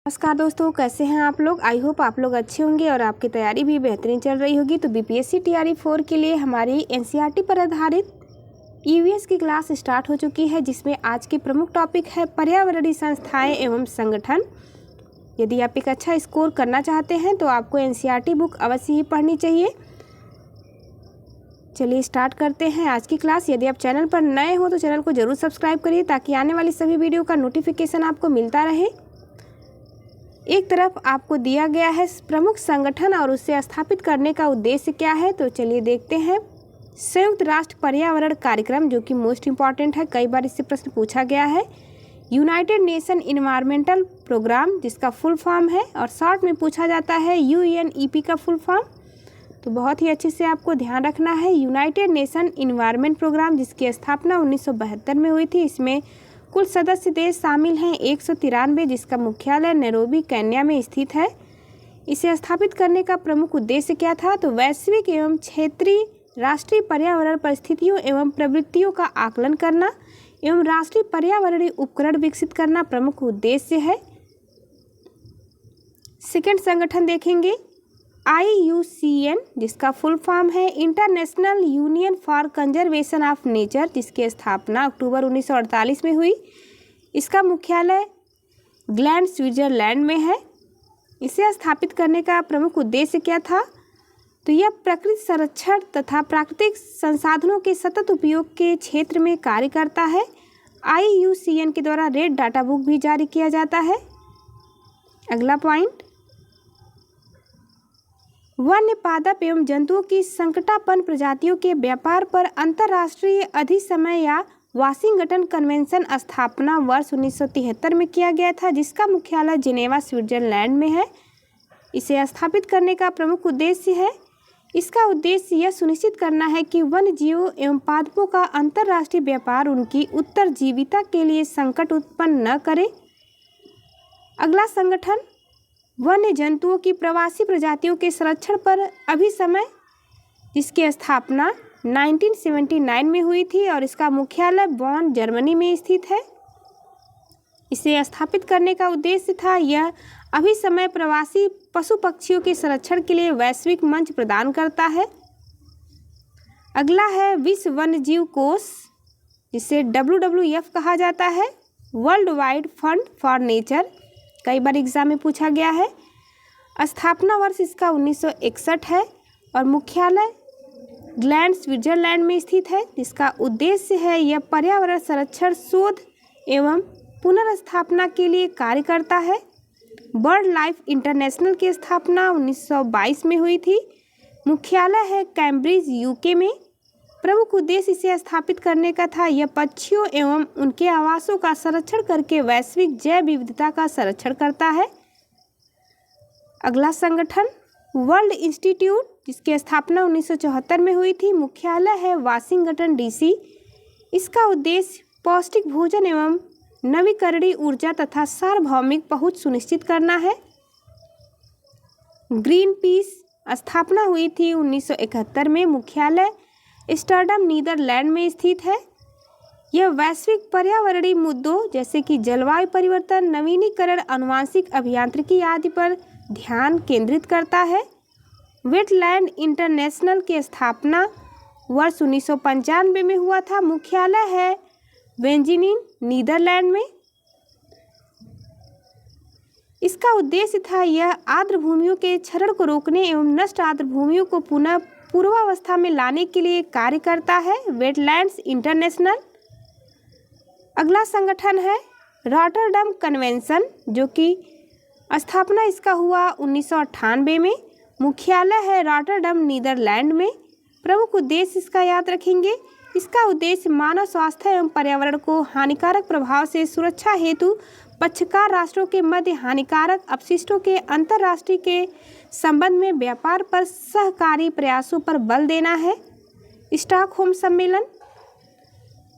नमस्कार दोस्तों, कैसे हैं आप लोग। आई होप आप लोग अच्छे होंगे और आपकी तैयारी भी बेहतरीन चल रही होगी। तो बीपीएससी टीआरई 4 के लिए हमारी एनसीईआरटी पर आधारित ईवीएस की क्लास स्टार्ट हो चुकी है, जिसमें आज की प्रमुख टॉपिक है पर्यावरणीय संस्थाएं एवं संगठन। यदि आप एक अच्छा स्कोर करना चाहते हैं तो आपको एनसीईआरटी बुक अवश्य ही पढ़नी चाहिए। चलिए स्टार्ट करते हैं आज की क्लास। यदि आप चैनल पर नए हो तो चैनल को जरूर सब्सक्राइब करिए ताकि आने वाली सभी वीडियो का नोटिफिकेशन आपको मिलता रहे। एक तरफ आपको दिया गया है प्रमुख संगठन और उसे स्थापित करने का उद्देश्य क्या है, तो चलिए देखते हैं। संयुक्त राष्ट्र पर्यावरण कार्यक्रम, जो कि मोस्ट इम्पॉर्टेंट है, कई बार इससे प्रश्न पूछा गया है। यूनाइटेड नेशन इन्वायरमेंटल प्रोग्राम, जिसका फुल फॉर्म है, और शॉर्ट में पूछा जाता है यूएनईपी का फुल फॉर्म। तो बहुत ही अच्छे से आपको ध्यान रखना है। यूनाइटेड नेशन इन्वायरमेंट प्रोग्राम, जिसकी स्थापना 1972 में हुई थी। इसमें कुल सदस्य देश शामिल हैं 193, जिसका मुख्यालय नैरोबी केन्या में स्थित है। इसे स्थापित करने का प्रमुख उद्देश्य क्या था, तो वैश्विक एवं क्षेत्रीय राष्ट्रीय पर्यावरण परिस्थितियों एवं प्रवृत्तियों का आकलन करना एवं राष्ट्रीय पर्यावरणीय उपकरण विकसित करना प्रमुख उद्देश्य है। सेकेंड संगठन देखेंगे IUCN, जिसका फुल फॉर्म है international union for conservation of nature, जिसकी स्थापना अक्टूबर 1948 में हुई। इसका मुख्यालय ग्लैंड स्विट्जरलैंड में है। इसे स्थापित करने का प्रमुख उद्देश्य क्या था, तो यह प्रकृति संरक्षण तथा प्राकृतिक संसाधनों के सतत उपयोग के क्षेत्र में कार्य करता है। IUCN के द्वारा रेड डाटा बुक भी जारी किया जाता है। अगला पॉइंट, वन्य पादप एवं जंतुओं की संकटापन्न प्रजातियों के व्यापार पर अंतर्राष्ट्रीय अधिसमय या वाशिंगटन कन्वेंशन स्थापना वर्ष 1973 में किया गया था, जिसका मुख्यालय जिनेवा स्विट्जरलैंड में है। इसे स्थापित करने का प्रमुख उद्देश्य है, इसका उद्देश्य यह सुनिश्चित करना है कि वन्य जीवों एवं पादपों का अंतर्राष्ट्रीय व्यापार उनकी उत्तरजीविता के लिए संकट उत्पन्न न करे। अगला संगठन वन्य जंतुओं की प्रवासी प्रजातियों के संरक्षण पर अभिसमय, जिसकी स्थापना 1979 में हुई थी और इसका मुख्यालय बॉन जर्मनी में स्थित है। इसे स्थापित करने का उद्देश्य था, यह अभिसमय प्रवासी पशु पक्षियों के संरक्षण के लिए वैश्विक मंच प्रदान करता है। अगला है विश्व वन्यजीव कोष, जिसे WWF कहा जाता है, world wide fund for nature. कई बार एग्जाम में पूछा गया है। स्थापना वर्ष इसका 1961 है और मुख्यालय ग्लैंड स्विट्जरलैंड में स्थित है, जिसका उद्देश्य है यह पर्यावरण संरक्षण शोध एवं पुनर्स्थापना के लिए कार्य करता है। बर्ड लाइफ इंटरनेशनल की स्थापना 1922 में हुई थी। मुख्यालय है कैम्ब्रिज UK में। प्रमुख उद्देश्य इसे स्थापित करने का था, यह पक्षियों एवं उनके आवासों का संरक्षण करके वैश्विक जैव विविधता का संरक्षण करता है। अगला संगठन वर्ल्ड इंस्टीट्यूट, जिसकी स्थापना 1974 में हुई थी। मुख्यालय है वाशिंगटन DC। इसका उद्देश्य पौष्टिक भोजन एवं नवीकरणीय ऊर्जा तथा सार्वभौमिक पहुंच सुनिश्चित करना है। ग्रीन पीस स्थापना हुई थी 1971 में। मुख्यालय एम्स्टर्डम नीदरलैंड में स्थित है। यह वैश्विक पर्यावरणीय मुद्दों जैसे कि जलवायु परिवर्तन, नवीनीकरण, आनुवंशिक अभियांत्रिकी आदि पर ध्यान केंद्रित करता है। वेटलैंड इंटरनेशनल की स्थापना वर्ष 1995 में हुआ था। मुख्यालय है वेंजिनिन नीदरलैंड में। इसका उद्देश्य था, यह आर्द्र भूमियों के क्षरण को रोकने एवं नष्ट आर्द्र भूमियों को पुनः पूर्वावस्था में लाने के लिए कार्य करता है। Wetlands international. अगला संगठन है रॉटरडम कन्वेंशन, जो कि स्थापना इसका हुआ 1998 में। मुख्यालय है रॉटरडम नीदरलैंड में। प्रमुख उद्देश्य इसका याद रखेंगे, इसका उद्देश्य मानव स्वास्थ्य एवं पर्यावरण को हानिकारक प्रभाव से सुरक्षा हेतु पक्षकार राष्ट्रों के मध्य हानिकारक अपशिष्टों के अंतर्राष्ट्रीय के संबंध में व्यापार पर सहकारी प्रयासों पर बल देना है। स्टॉकहोम सम्मेलन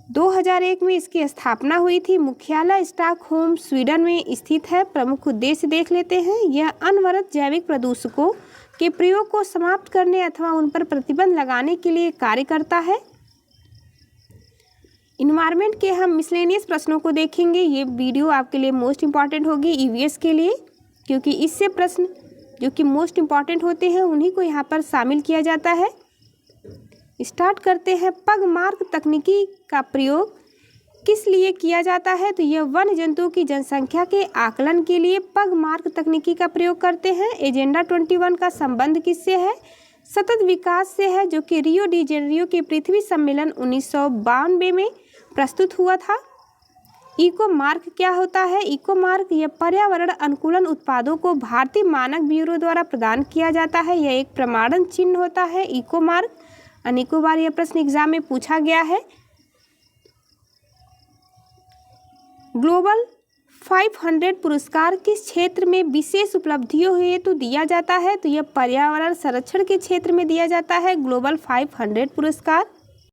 2001 में इसकी स्थापना हुई थी। मुख्यालय स्टॉकहोम स्वीडन में स्थित है। प्रमुख उद्देश्य देख लेते हैं, यह अनवरत जैविक प्रदूषकों के प्रयोग को समाप्त करने अथवा उन पर प्रतिबंध लगाने के लिए कार्य करता है। इन्वायरमेंट के हम मिसलेनियस प्रश्नों को देखेंगे। ये वीडियो आपके लिए मोस्ट इम्पॉर्टेंट होगी ईवीएस के लिए। क्योंकि इससे प्रश्न जो कि मोस्ट इम्पॉर्टेंट होते हैं उन्हीं को यहाँ पर शामिल किया जाता है। स्टार्ट करते हैं। पगमार्क तकनीकी का प्रयोग किस लिए किया जाता है? तो यह वन्य जंतुओं की जनसंख्या के आकलन के लिए पगमार्क तकनीकी का प्रयोग करते हैं। एजेंडा 21 का संबंध किससे है? सतत विकास से है, जो कि रियो डी जेनेरियो के पृथ्वी सम्मेलन 1992 में प्रस्तुत हुआ था। इको मार्क क्या होता है? इको मार्क यह पर्यावरण अनुकूलन उत्पादों को भारतीय मानक ब्यूरो द्वारा प्रदान किया जाता है। यह एक प्रमाणन चिन्ह होता है। इको मार्क अनेकों बार यह प्रश्न एग्जाम में पूछा गया है। ग्लोबल 500 पुरस्कार किस क्षेत्र में विशेष उपलब्धियों हेतु दिया जाता है? तो यह पर्यावरण संरक्षण के क्षेत्र में दिया जाता है ग्लोबल 500 पुरस्कार।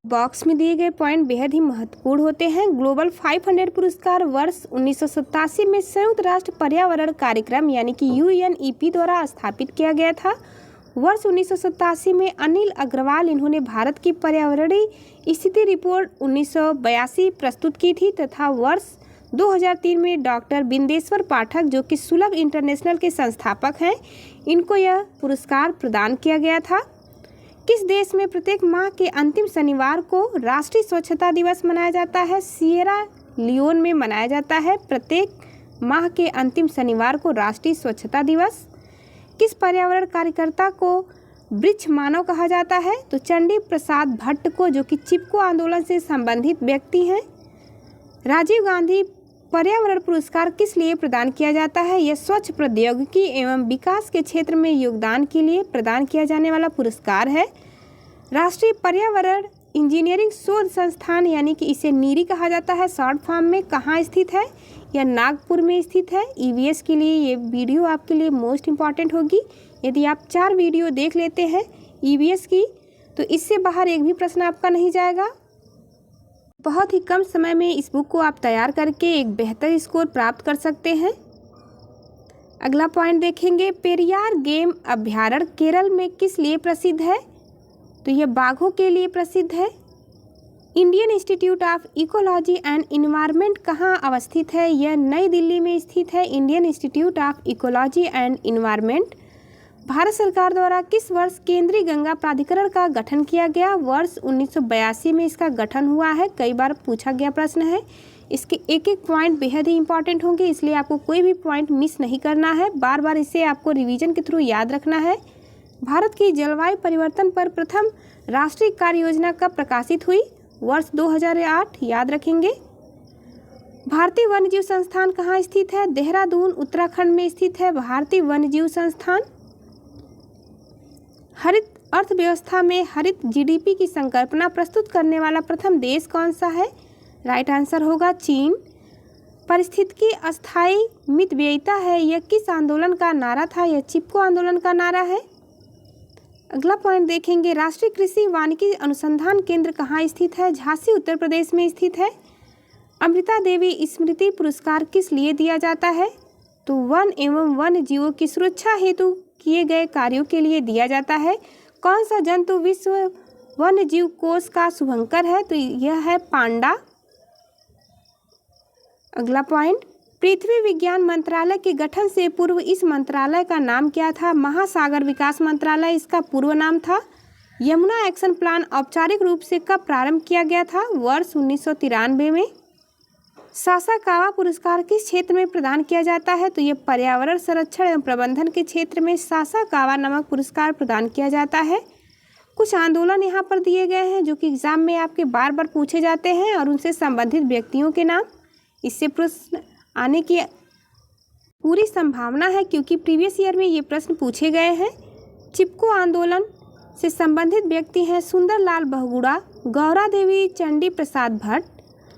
बॉक्स में दिए गए पॉइंट बेहद ही महत्वपूर्ण होते हैं। ग्लोबल 500 पुरस्कार वर्ष 1987 में संयुक्त राष्ट्र पर्यावरण कार्यक्रम यानी कि UNEP द्वारा स्थापित किया गया था। वर्ष 1987 में अनिल अग्रवाल इन्होंने भारत की पर्यावरणीय स्थिति रिपोर्ट 1982 प्रस्तुत की थी तथा वर्ष 2003 में डॉक्टर बिंदेश्वर पाठक जो कि सुलभ इंटरनेशनल के संस्थापक हैं, इनको यह पुरस्कार प्रदान किया गया था। किस देश में प्रत्येक माह के अंतिम शनिवार को राष्ट्रीय स्वच्छता दिवस मनाया जाता है? सिएरा लियोन में मनाया जाता है प्रत्येक माह के अंतिम शनिवार को राष्ट्रीय स्वच्छता दिवस। किस पर्यावरण कार्यकर्ता को वृक्ष मानव कहा जाता है? तो चंडी प्रसाद भट्ट को, जो कि चिपको आंदोलन से संबंधित व्यक्ति हैं। राजीव गांधी पर्यावरण पुरस्कार किस लिए प्रदान किया जाता है? यह स्वच्छ प्रौद्योगिकी एवं विकास के क्षेत्र में योगदान के लिए प्रदान किया जाने वाला पुरस्कार है। राष्ट्रीय पर्यावरण इंजीनियरिंग शोध संस्थान यानी कि इसे नीरी कहा जाता है शॉर्ट फॉर्म में, कहाँ स्थित है? यह नागपुर में स्थित है। EVS के लिए ये वीडियो आपके लिए मोस्ट इम्पॉर्टेंट होगी। यदि आप 4 वीडियो देख लेते हैं EVS की तो इससे बाहर एक भी प्रश्न आपका नहीं जाएगा। बहुत ही कम समय में इस बुक को आप तैयार करके एक बेहतर स्कोर प्राप्त कर सकते हैं। अगला पॉइंट देखेंगे। पेरियार गेम अभ्यारण्य केरल में किस लिए प्रसिद्ध है? तो यह बाघों के लिए प्रसिद्ध है। Indian institute of ecology and environment कहाँ अवस्थित है? यह नई दिल्ली में स्थित है। Indian institute of ecology and environment. Bharat सरकार द्वारा किस वर्ष केंद्रीय गंगा प्राधिकरण का गठन किया गया? वर्ष 1982 में इसका गठन हुआ है। कई बार पूछा गया प्रश्न है। इसके एक एक पॉइंट बेहद ही इंपॉर्टेंट होंगे, इसलिए आपको कोई भी पॉइंट मिस नहीं करना है। बार बार इसे आपको रिवीजन के थ्रू याद रखना है। भारत की जलवायु परिवर्तन पर प्रथम राष्ट्रीय कार्य योजना कब प्रकाशित हुई? वर्ष 2008 याद रखेंगे। भारतीय वन्यजीव संस्थान कहाँ स्थित है? देहरादून उत्तराखंड में स्थित है भारतीय वन्यजीव संस्थान। हरित अर्थव्यवस्था में हरित GDP की संकल्पना प्रस्तुत करने वाला प्रथम देश कौन सा है? राइट आंसर होगा चीन। पारिस्थितिकी अस्थायी मितव्ययिता है, यह किस आंदोलन का नारा था? यह चिपको आंदोलन का नारा है। अगला पॉइंट देखेंगे। राष्ट्रीय कृषि वानिकी अनुसंधान केंद्र कहाँ स्थित है? झांसी उत्तर प्रदेश में स्थित है। अमृता देवी स्मृति पुरस्कार किस लिए दिया जाता है? तो वन एवं वन्य जीवों की सुरक्षा हेतु किए गए कार्यों के लिए दिया जाता है। कौन सा जंतु विश्व वन्य जीव कोष का शुभंकर है? तो यह है पांडा। अगला पॉइंट। पृथ्वी विज्ञान मंत्रालय के गठन से पूर्व इस मंत्रालय का नाम क्या था? महासागर विकास मंत्रालय इसका पूर्व नाम था। यमुना एक्शन प्लान औपचारिक रूप से कब प्रारंभ किया गया था? वर्ष 1993 में। सासाकावा पुरस्कार किस क्षेत्र में प्रदान किया जाता है? तो यह पर्यावरण संरक्षण एवं प्रबंधन के क्षेत्र में सासाकावा नामक पुरस्कार प्रदान किया जाता है। कुछ आंदोलन यहाँ पर दिए गए हैं जो कि एग्जाम में आपके बार बार पूछे जाते हैं और उनसे संबंधित व्यक्तियों के नाम। इससे प्रश्न आने की पूरी संभावना है क्योंकि प्रीवियस ईयर में ये प्रश्न पूछे गए हैं। चिपको आंदोलन से संबंधित व्यक्ति हैं सुंदरलाल बहुगुणा, गौरा देवी, चंडी प्रसाद भट्ट।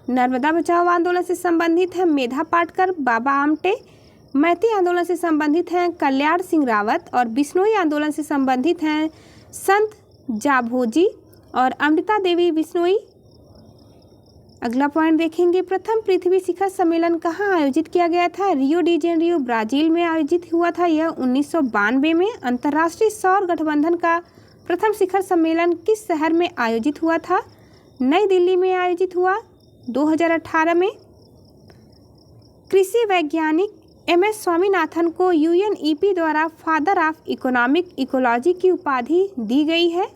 नर्मदा बचाओ आंदोलन से संबंधित है मेधा पाटकर, बाबा आमटे। मैती आंदोलन से संबंधित हैं कल्याण सिंह रावत और बिश्नोई आंदोलन से संबंधित हैं संत जाभोजी और अमृता देवी बिश्नोई। अगला पॉइंट देखेंगे। प्रथम पृथ्वी शिखर सम्मेलन कहाँ आयोजित किया गया था? रियो डी जेनेरियो ब्राजील में आयोजित हुआ था। यह 1992 में। अंतर्राष्ट्रीय सौर गठबंधन का प्रथम शिखर सम्मेलन किस शहर में आयोजित हुआ था? नई दिल्ली में आयोजित हुआ 2018 में। कृषि वैज्ञानिक MS स्वामीनाथन को UNEP द्वारा फादर ऑफ इकोनॉमिक इकोलॉजी की उपाधि दी गई है।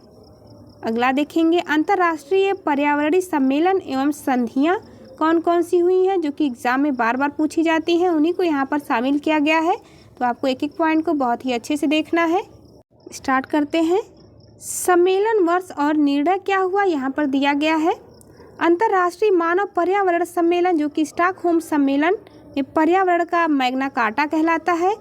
अगला देखेंगे अंतर्राष्ट्रीय पर्यावरणीय सम्मेलन एवं संधियाँ कौन कौन सी हुई हैं जो कि एग्जाम में बार बार पूछी जाती हैं, उन्हीं को यहाँ पर शामिल किया गया है। तो आपको एक एक पॉइंट को बहुत ही अच्छे से देखना है। स्टार्ट करते हैं। सम्मेलन वर्ष और निर्णय क्या हुआ यहाँ पर दिया गया है। अंतर्राष्ट्रीय मानव पर्यावरण सम्मेलन जो कि स्टॉकहोम सम्मेलन ये पर्यावरण का मैग्ना कार्टा कहलाता है,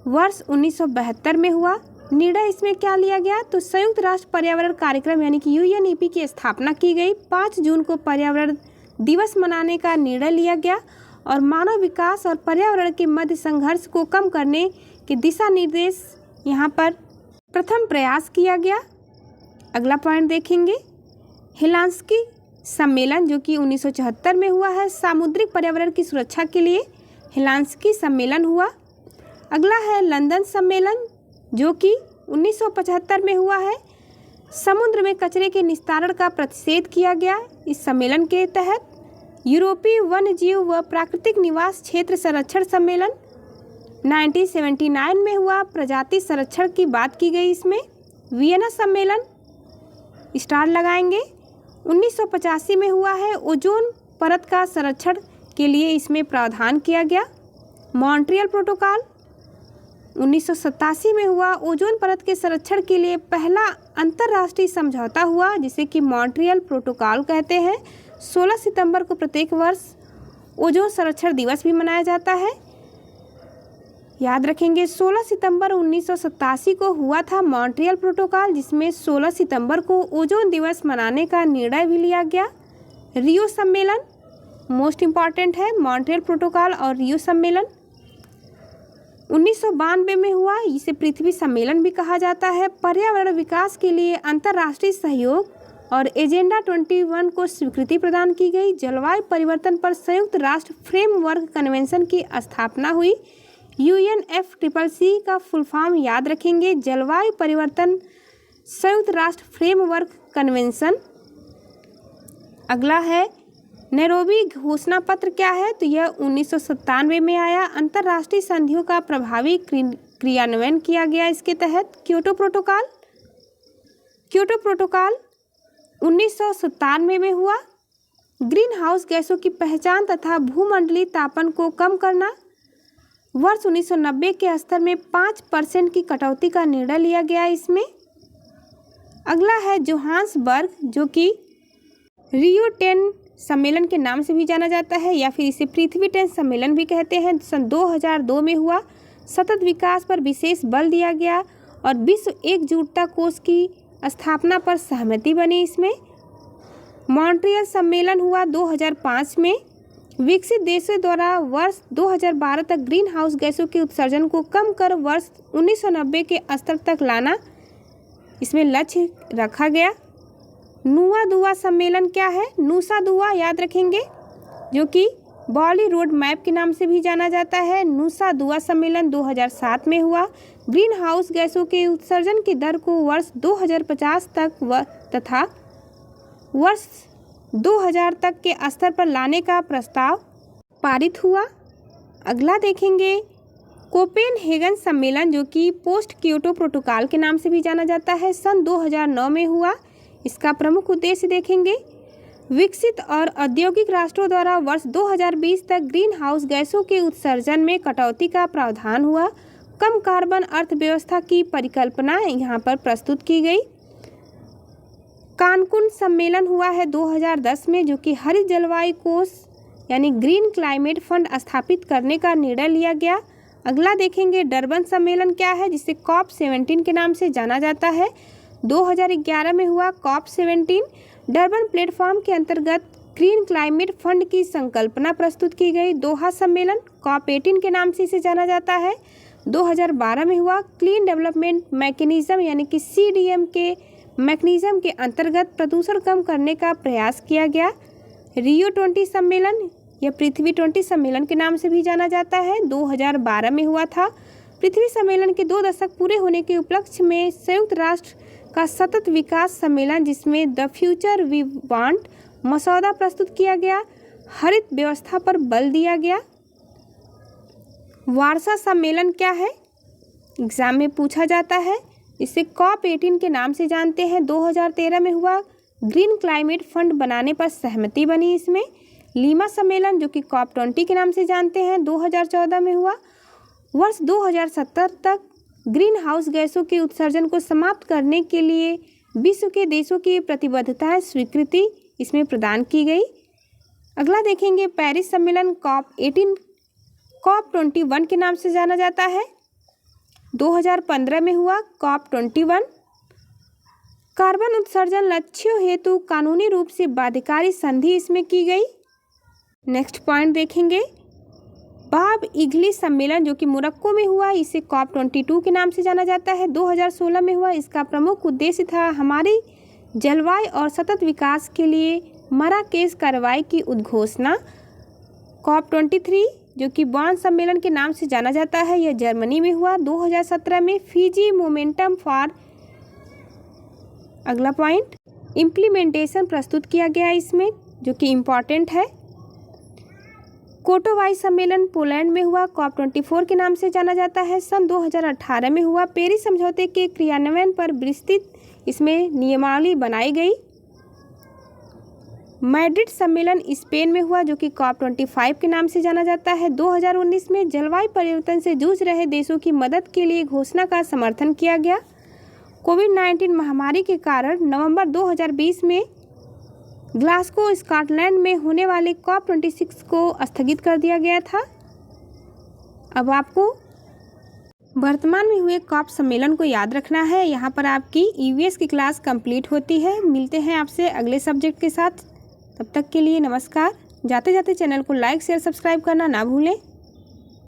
वर्ष 1972 में हुआ। निर्णय इसमें क्या लिया गया, तो संयुक्त राष्ट्र पर्यावरण कार्यक्रम यानी कि UNEP की स्थापना की गई। 5 जून को पर्यावरण दिवस मनाने का निर्णय लिया गया और मानव विकास और पर्यावरण के मध्य संघर्ष को कम करने के दिशा निर्देश यहाँ पर प्रथम प्रयास किया गया। अगला पॉइंट देखेंगे हेलसिंकी सम्मेलन जो कि 1974 में हुआ है, सामुद्रिक पर्यावरण की सुरक्षा के लिए हेलसिंकी सम्मेलन हुआ। अगला है लंदन सम्मेलन जो कि 1975 में हुआ है, समुद्र में कचरे के निस्तारण का प्रतिषेध किया गया। इस सम्मेलन के तहत यूरोपीय वन्यजीव व प्राकृतिक निवास क्षेत्र संरक्षण सम्मेलन 1979 में हुआ, प्रजाति संरक्षण की बात की गई इसमें। वियना सम्मेलन स्टार लगाएंगे 1985 में हुआ है, ओजोन परत का संरक्षण के लिए इसमें प्रावधान किया गया। मॉन्ट्रियल प्रोटोकॉल 1987 में हुआ, ओजोन परत के संरक्षण के लिए पहला अंतर्राष्ट्रीय समझौता हुआ जिसे कि मॉन्ट्रियल प्रोटोकॉल कहते हैं। 16 सितंबर को प्रत्येक वर्ष ओजोन संरक्षण दिवस भी मनाया जाता है। याद रखेंगे 16 सितंबर 1987 को हुआ था मॉन्ट्रियल प्रोटोकॉल, जिसमें 16 सितंबर को ओजोन दिवस मनाने का निर्णय भी लिया गया। रियो सम्मेलन मोस्ट इम्पॉर्टेंट है, मॉन्ट्रियल प्रोटोकॉल और रियो सम्मेलन 1992 में हुआ, इसे पृथ्वी सम्मेलन भी कहा जाता है। पर्यावरण विकास के लिए अंतर्राष्ट्रीय सहयोग और एजेंडा 21 को स्वीकृति प्रदान की गई। जलवायु परिवर्तन पर संयुक्त राष्ट्र फ्रेमवर्क कन्वेंशन की स्थापना हुई। UNFCCC का फुल फॉर्म याद रखेंगे, जलवायु परिवर्तन संयुक्त राष्ट्र फ्रेमवर्क कन्वेंशन। अगला है नैरोबी घोषणा पत्र क्या है, तो यह 1997 में आया। अंतर्राष्ट्रीय संधियों का प्रभावी क्रियान्वयन किया गया इसके तहत। क्योटो प्रोटोकॉल 1997 में हुआ। ग्रीन हाउस गैसों की पहचान तथा भूमंडलीय तापन को कम करना, वर्ष 1990 के स्तर में 5% की कटौती का निर्णय लिया गया इसमें। अगला है जोहान्सबर्ग जो कि रियो 10 सम्मेलन के नाम से भी जाना जाता है या फिर इसे पृथ्वी 10 सम्मेलन भी कहते हैं। सन 2002 में हुआ। सतत विकास पर विशेष बल दिया गया और विश्व एकजुटता कोष की स्थापना पर सहमति बनी इसमें। मॉन्ट्रियल सम्मेलन हुआ 2005 में। विकसित देशों द्वारा वर्ष 2012 तक ग्रीन हाउस गैसों के उत्सर्जन को कम कर वर्ष 1990 के स्तर तक लाना इसमें लक्ष्य रखा गया। नुआ दुआ सम्मेलन क्या है, नूसा दुआ याद रखेंगे जो कि बॉली रोड मैप के नाम से भी जाना जाता है। नूसा दुआ सम्मेलन 2007 में हुआ। ग्रीन हाउस गैसों के उत्सर्जन की दर को वर्ष 2050 तक तथा वर्ष 2000 तक के स्तर पर लाने का प्रस्ताव पारित हुआ। अगला देखेंगे कोपेनहेगन सम्मेलन जो कि पोस्ट क्योटो प्रोटोकॉल के नाम से भी जाना जाता है, सन 2009 में हुआ। इसका प्रमुख उद्देश्य देखेंगे विकसित और औद्योगिक राष्ट्रों द्वारा वर्ष 2020 तक ग्रीन हाउस गैसों के उत्सर्जन में कटौती का प्रावधान हुआ। कम कार्बन अर्थव्यवस्था की परिकल्पना यहाँ पर प्रस्तुत की गई। कानकुन सम्मेलन हुआ है 2010 में जो कि हरित जलवायु कोष यानी ग्रीन क्लाइमेट फंड स्थापित करने का निर्णय लिया गया। अगला देखेंगे डरबन सम्मेलन क्या है, जिसे COP17 के नाम से जाना जाता है। 2011 में हुआ COP17। डरबन प्लेटफॉर्म के अंतर्गत ग्रीन क्लाइमेट फंड की संकल्पना प्रस्तुत की गई। दोहा सम्मेलन COP18 के नाम से इसे जाना जाता है। 2012 में हुआ। क्लीन डेवलपमेंट मैकेनिज्म यानी कि CDM के मैकेनिज्म के अंतर्गत प्रदूषण कम करने का प्रयास किया गया। रियो 20 सम्मेलन यह पृथ्वी 20 सम्मेलन के नाम से भी जाना जाता है, 2012 में हुआ था। पृथ्वी सम्मेलन के 2 दशक पूरे होने के उपलक्ष्य में संयुक्त राष्ट्र का सतत विकास सम्मेलन जिसमें द फ्यूचर वी वांट मसौदा प्रस्तुत किया गया। हरित व्यवस्था पर बल दिया गया। वार्सा सम्मेलन क्या है, एग्जाम में पूछा जाता है। इसे COP18 के नाम से जानते हैं। 2013 में हुआ। ग्रीन क्लाइमेट फंड बनाने पर सहमति बनी इसमें। लीमा सम्मेलन जो कि COP20 के नाम से जानते हैं 2014 में हुआ। वर्ष 2070 तक ग्रीन हाउस गैसों के उत्सर्जन को समाप्त करने के लिए विश्व के देशों की प्रतिबद्धताएं स्वीकृति इसमें प्रदान की गई। अगला देखेंगे पेरिस सम्मेलन COP18 COP21 के नाम से जाना जाता है। 2015 में हुआ COP21। कार्बन उत्सर्जन लक्ष्यों हेतु कानूनी रूप से बाध्यकारी संधि इसमें की गई। नेक्स्ट पॉइंट देखेंगे बाब इगली सम्मेलन जो कि मोरक्को में हुआ। इसे COP22 के नाम से जाना जाता है। 2016 में हुआ। इसका प्रमुख उद्देश्य था हमारी जलवायु और सतत विकास के लिए मराकेश कार्रवाई की उद्घोषणा। COP23 जो कि बॉन सम्मेलन के नाम से जाना जाता है, यह जर्मनी में हुआ। 2017 में फिजी मोमेंटम फॉर, अगला पॉइंट, इम्प्लीमेंटेशन प्रस्तुत किया गया इसमें जो कि इम्पॉर्टेंट है। कोटोवाई सम्मेलन पोलैंड में हुआ। COP24 के नाम से जाना जाता है। सन 2018 में हुआ। पेरिस समझौते के क्रियान्वयन पर विस्तृत इसमें नियमावली बनाई गई। मैड्रिड सम्मेलन स्पेन में हुआ जो कि COP25 के नाम से जाना जाता है। 2019 में जलवायु परिवर्तन से जूझ रहे देशों की मदद के लिए घोषणा का समर्थन किया गया। कोविड-19 महामारी के कारण नवंबर 2020 में ग्लासगो स्कॉटलैंड में होने वाले COP26 को स्थगित कर दिया गया था। अब आपको वर्तमान में हुए COP सम्मेलन को याद रखना है। यहाँ पर आपकी EVS की क्लास कंप्लीट होती है। मिलते हैं आपसे अगले सब्जेक्ट के साथ। तब तक के लिए नमस्कार। जाते जाते चैनल को लाइक शेयर सब्सक्राइब करना ना भूलें।